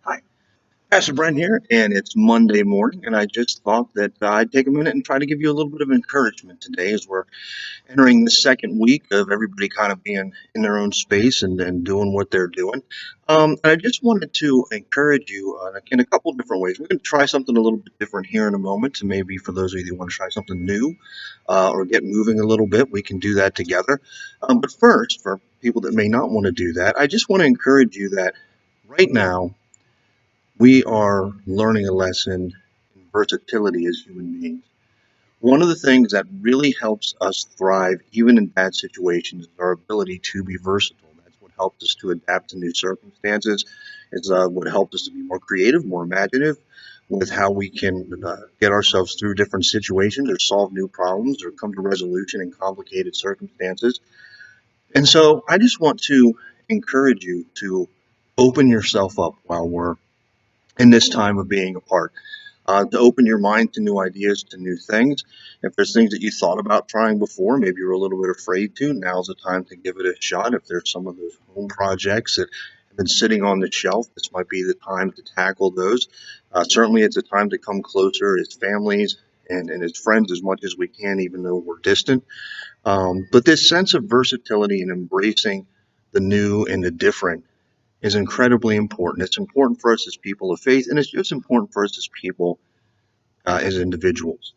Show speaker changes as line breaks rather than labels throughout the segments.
Hi, Pastor Brent here, and it's Monday morning, and I just thought that I'd take a minute and try to give you a little bit of encouragement today as we're entering the second week of everybody kind of being in their own space and doing what they're doing. And I just wanted to encourage you in a couple different ways. We're going to try something a little bit different here in a moment, and maybe for those of you who want to try something new or get moving a little bit, we can do that together. But first, for people that may not want to do that, I just want to encourage you that right now, we are learning a lesson in versatility as human beings. One of the things that really helps us thrive, even in bad situations, is our ability to be versatile. That's what helps us to adapt to new circumstances. It's what helps us to be more creative, more imaginative with how we can get ourselves through different situations or solve new problems or come to resolution in complicated circumstances. And so I just want to encourage you to open yourself up while we're in this time of being apart, to open your mind to new ideas, to new things. If there's things that you thought about trying before, maybe you're a little bit afraid to, now's the time to give it a shot. If there's some of those home projects that have been sitting on the shelf, this might be the time to tackle those. Certainly, it's a time to come closer as families and as friends as much as we can, even though we're distant. But this sense of versatility and embracing the new and the different is incredibly important. It's important for us as people of faith, and it's just important for us as people, as individuals.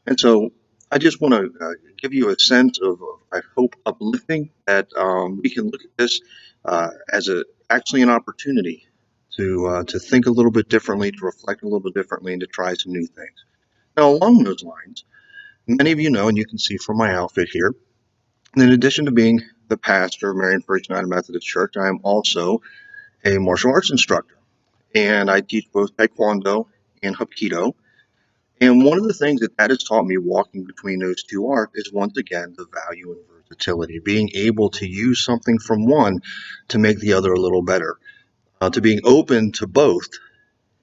And so I just want to give you a sense of, I hope, uplifting that we can look at this as actually an opportunity to think a little bit differently, to reflect a little bit differently, and to try some new things. Now, along those lines, many of you know, and you can see from my outfit here, in addition to being the pastor of Marion First United Methodist Church, I am also a martial arts instructor, and I teach both Taekwondo and Hapkido. And one of the things that has taught me walking between those two arts is once again the value in versatility, being able to use something from one to make the other a little better, to being open to both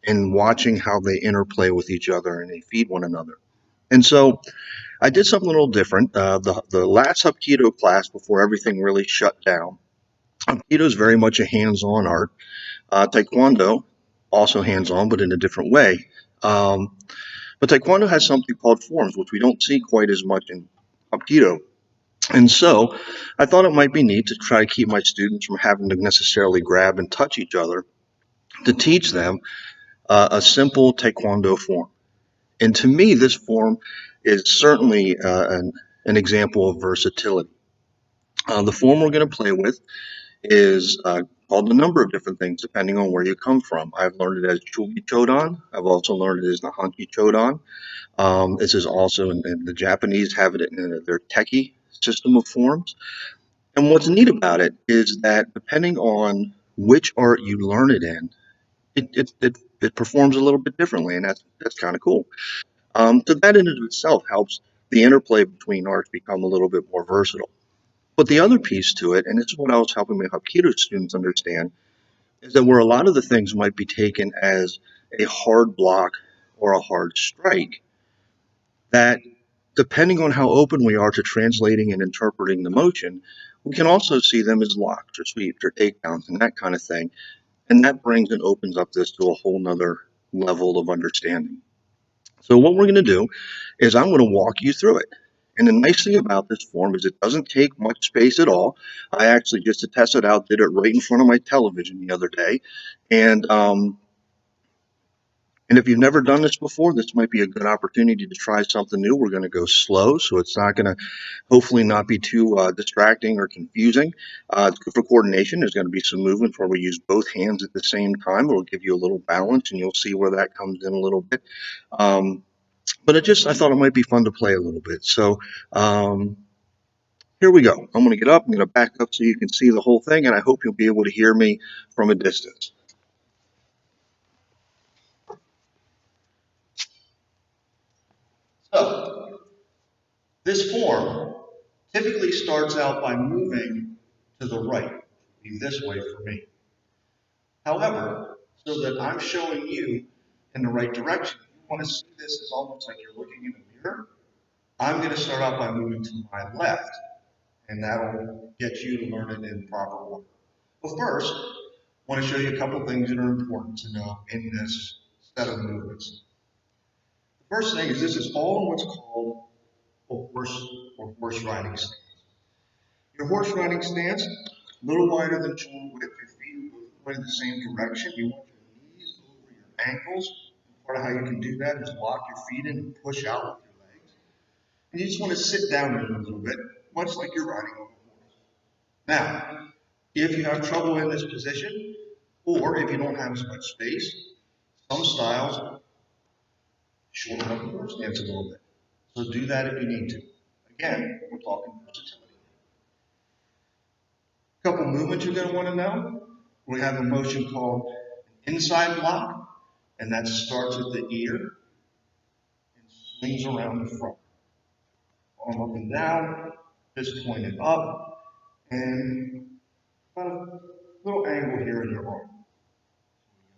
and watching how they interplay with each other and they feed one another. And so I did something a little different. The last Hapkido class before everything really shut down, Hapkido is very much a hands-on art. Taekwondo, also hands-on, but in a different way. Um, but Taekwondo has something called forms, which we don't see quite as much in Hapkido. And so I thought it might be neat to try to keep my students from having to necessarily grab and touch each other, to teach them a simple Taekwondo form. And to me, this form is certainly an example of versatility. The form we're going to play with is called a number of different things depending on where you come from. I've learned it as Chugi Chodan. I've also learned it as Nahanki Chodan. This is also, in the Japanese have it in their Teki system of forms. And what's neat about it is that depending on which art you learn it in, it performs a little bit differently, and that's kind of cool. So that in and of itself helps the interplay between arts become a little bit more versatile. But the other piece to it, and this is what I was helping my Hapkido students understand, is that where a lot of the things might be taken as a hard block or a hard strike, that depending on how open we are to translating and interpreting the motion, we can also see them as locks or sweeps or takedowns and that kind of thing. And that brings and opens up this to a whole nother level of understanding. So what we're going to do is I'm going to walk you through it. And the nice thing about this form is it doesn't take much space at all. I actually, just to test it out, did it right in front of my television the other day. And and if you've never done this before, this might be a good opportunity to try something new. We're going to go slow, so it's not going to hopefully not be too distracting or confusing. It's good for coordination. There's going to be some movement where we use both hands at the same time. It'll give you a little balance, and you'll see where that comes in a little bit. Um, but I thought it might be fun to play a little bit. So um, here we go. I'm going to get up. I'm going to back up so you can see the whole thing, and I hope you'll be able to hear me from a distance. So this form typically starts out by moving to the right, be this way for me. However, so that I'm showing you in the right direction, if you want to see this as almost like you're looking in a mirror, I'm going to start out by moving to my left, and that'll get you to learn it in proper order. But first, I want to show you a couple things that are important to know in this set of movements. The first thing is this is all in what's called a horse riding stance. Your horse riding stance, a little wider than shoulder width, your feet are both going in the same direction. You want your knees over your ankles. Part of how you can do that is lock your feet in and push out with your legs. And you just want to sit down in it a little bit, much like you're riding on a horse. Now, if you have trouble in this position, or if you don't have as much space, some styles shorten up the horse stance a little bit. So do that if you need to. Again, we're talking versatility. A couple movements you're going to want to know. We have a motion called an inside block, and that starts at the ear and swings around the front. Arm up and down, fist pointed up, and about a little angle here in your arm.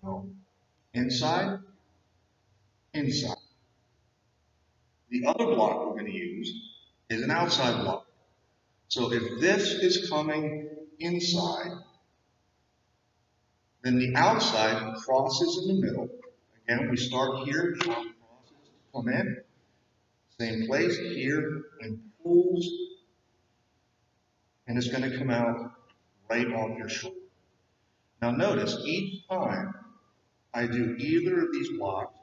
So inside, inside. The other block we're going to use is an outside block. So if this is coming inside, then the outside crosses in the middle. Again, we start here, crosses to come in. Same place here, and pulls, and it's going to come out right off your shoulder. Now notice, each time I do either of these blocks,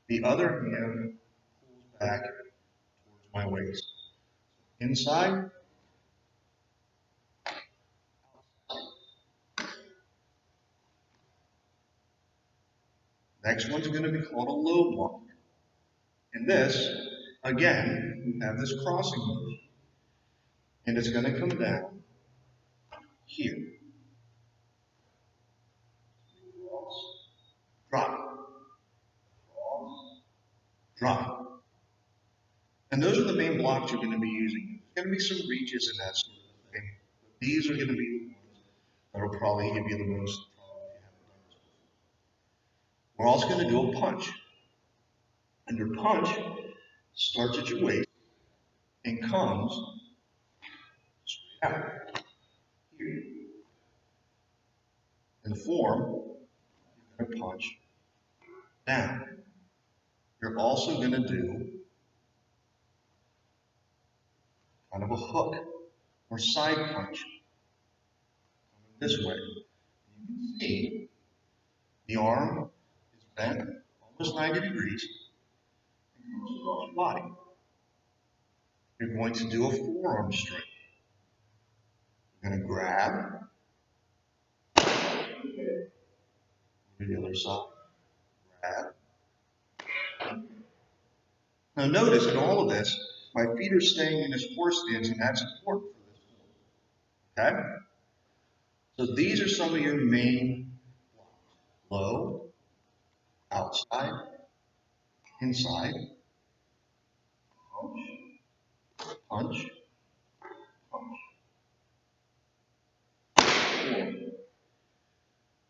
the other hand pulls back towards my waist. Inside, next one's going to be called a low block. And this, again, we have this crossing motion. And it's going to come down here. Cross, drop, cross, drop. And those are the main blocks you're going to be using. There's going to be some reaches and that sort of thing. But these are going to be the ones that will probably give you the most trouble if you haven't done this before. We're also going to do a punch. And your punch starts at your waist and comes straight out here. In the form, you're going to punch down. You're also going to do kind of a hook or side punch this way. You can see the arm is bent almost 90 degrees and comes across your body. You're going to do a forearm strike. You're going to grab the other side. Grab. Now notice in all of this, my feet are staying in this horse stance, and that's important for this form. Okay? So these are some of your main blocks. Low, outside, inside, punch, punch, punch.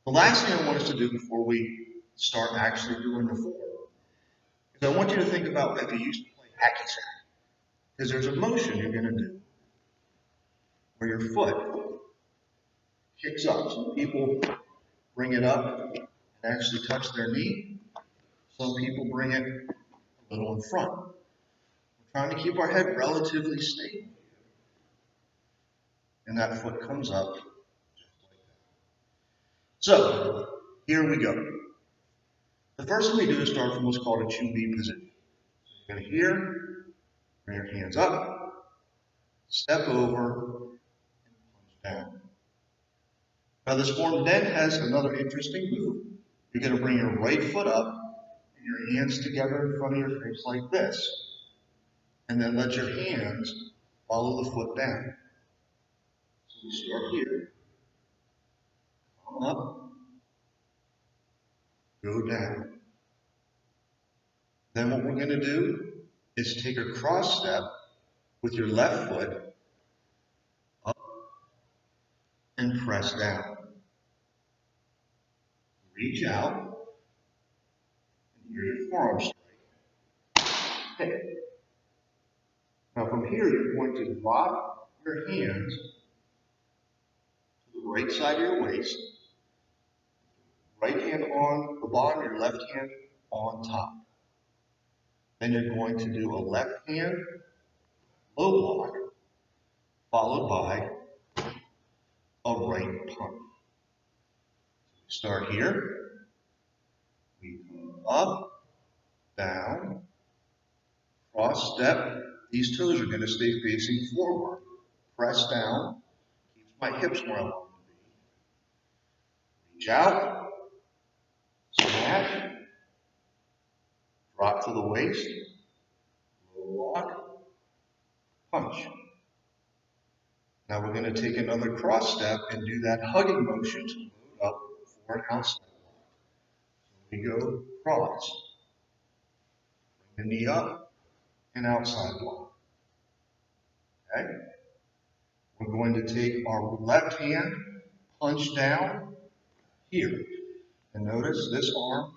The last thing I want us to do before we start actually doing the form is I want you to think about if you used to play hacky sack. Because there's a motion you're going to do where your foot kicks up. Some people bring it up and actually touch their knee. Some people bring it a little in front. We're trying to keep our head relatively stable. And that foot comes up just like that. So, here we go. The first thing we do is start from what's called a 2B position. You're going to here, bring your hands up, step over, and punch down. Now this form then has another interesting move. You're going to bring your right foot up and your hands together in front of your face like this. And then let your hands follow the foot down. So we start here, come up, go down. Then what we're going to do is take a cross step with your left foot up and press down. Reach out, and here's your forearm strike. Okay. Now from here, you're going to drop your hands to the right side of your waist, on the bottom, your left hand on top. Then you're going to do a left hand low block, followed by a right punch. Start here. We come up, down, cross step. These toes are going to stay facing forward. Press down, keeps my hips where I want them to be. Reach out, smash, drop to the waist, low block, punch. Now we're going to take another cross step and do that hugging motion to move up for an outside block. So we go cross, bring the knee up, and outside block. Okay? We're going to take our left hand, punch down here. And notice this arm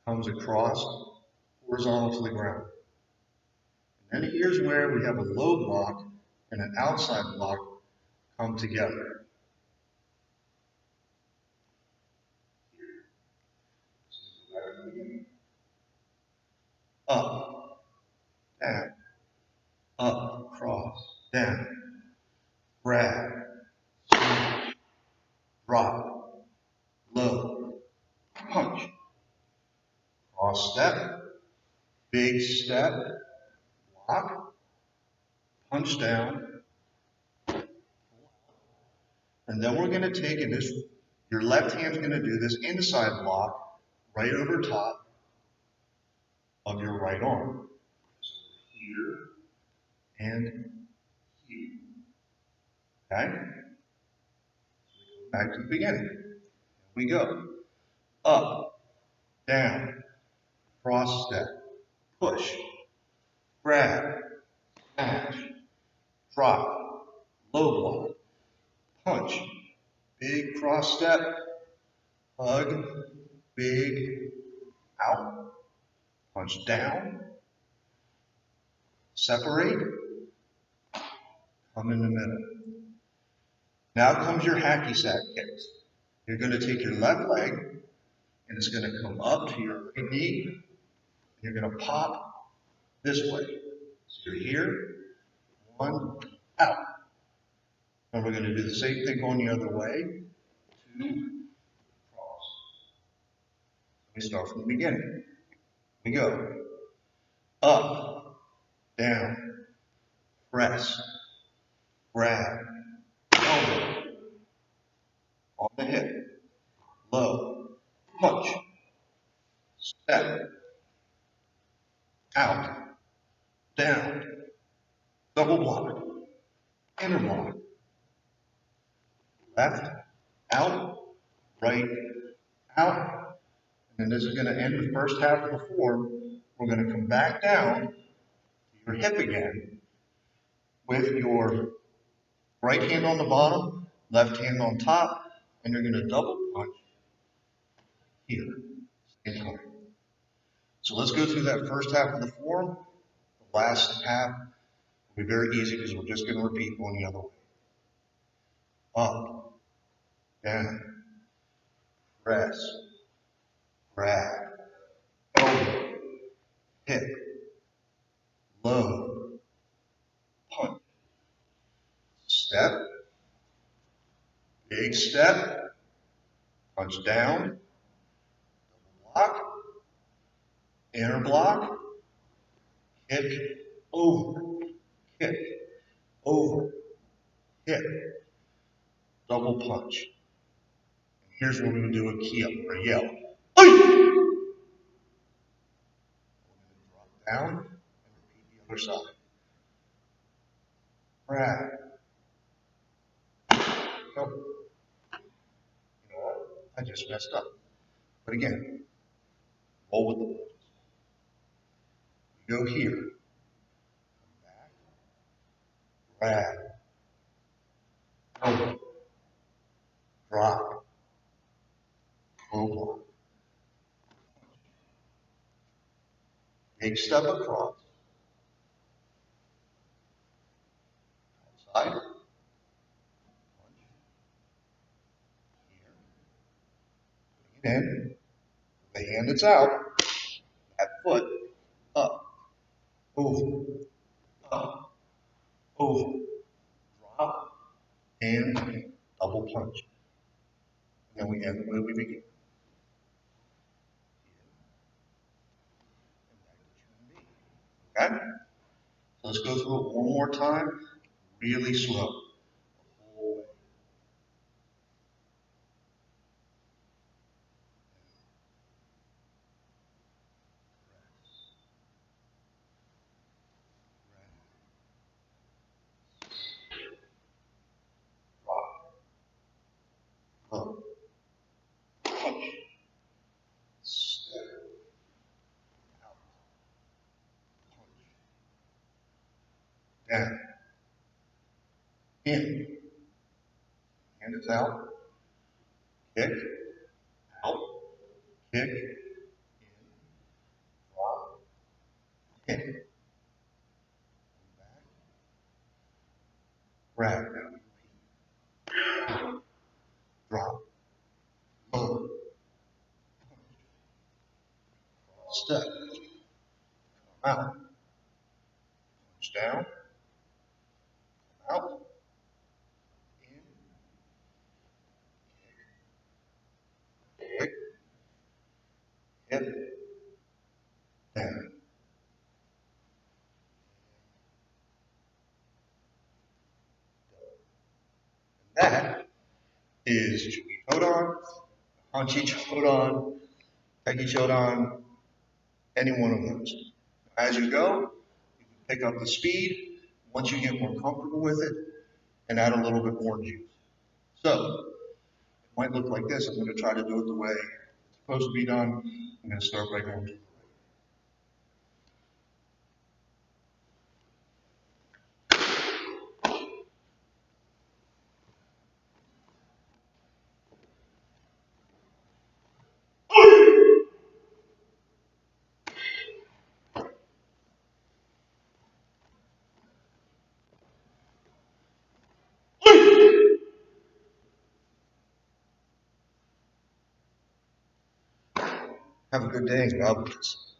comes across horizontal to the ground. And then here's where we have a low block and an outside block come together. Up, down, up, cross, down, grab, swing, drop, low, punch, cross step, big step, block, punch down, and then we're going to take it this, your left hand's going to do this inside block right over top of your right arm. So here and here. Okay? Back to the beginning. Here we go. Up, down, cross step, push, grab, smash, drop, low block, punch, big cross step, hug, big, out, punch down, separate, come in the middle. Now comes your hacky sack kicks. You're going to take your left leg, and it's going to come up to your right knee. You're going to pop this way. So you're here, one, out. And we're going to do the same thing going the other way. Two, cross. We start from the beginning. We go. Up, down, press, grab, elbow, on the hip, low, punch, step, out, down, double block, inner block, left, out, right, out. And this is going to end the first half of the form. We're going to come back down to your hip again with your right hand on the bottom, left hand on top, and you're going to double punch here. Same time. So let's go through that first half of the form. The last half will be very easy because we're just going to repeat going the other way. Up, down, press, grab, elbow, hip, low, punch, step, big step, punch down, block, inner block, kick, over, kick, over, hit, double punch. And here's where we're going to do a key up or a yell. We're going to drop down and repeat the other side. Grab. Nope. You know what? I just messed up. But again, roll with the punches. We go here. Come back. Grab. Elbow. Drop. Low block. Big step across. Outside. Punch. Here. in, the hand that's out, that foot, up, over, up, over, drop, and double punch. And then we end the way we begin. Okay? So let's go through it one more time, really slow. Drop, up, punch, step, out, punch, down, in, hand is out, kick, out, kick, drop, in, back, grab, drop, low, step, out, punch down, out, in, kick, hip, down. That is Chewy Chodon, Hanchi Chodon, Peggy Chodon, any one of those. As you go, you can pick up the speed once you get more comfortable with it and add a little bit more juice. So it might look like this. I'm going to try to do it the way it's supposed to be done. I'm going to start by going. Have a good day and God bless.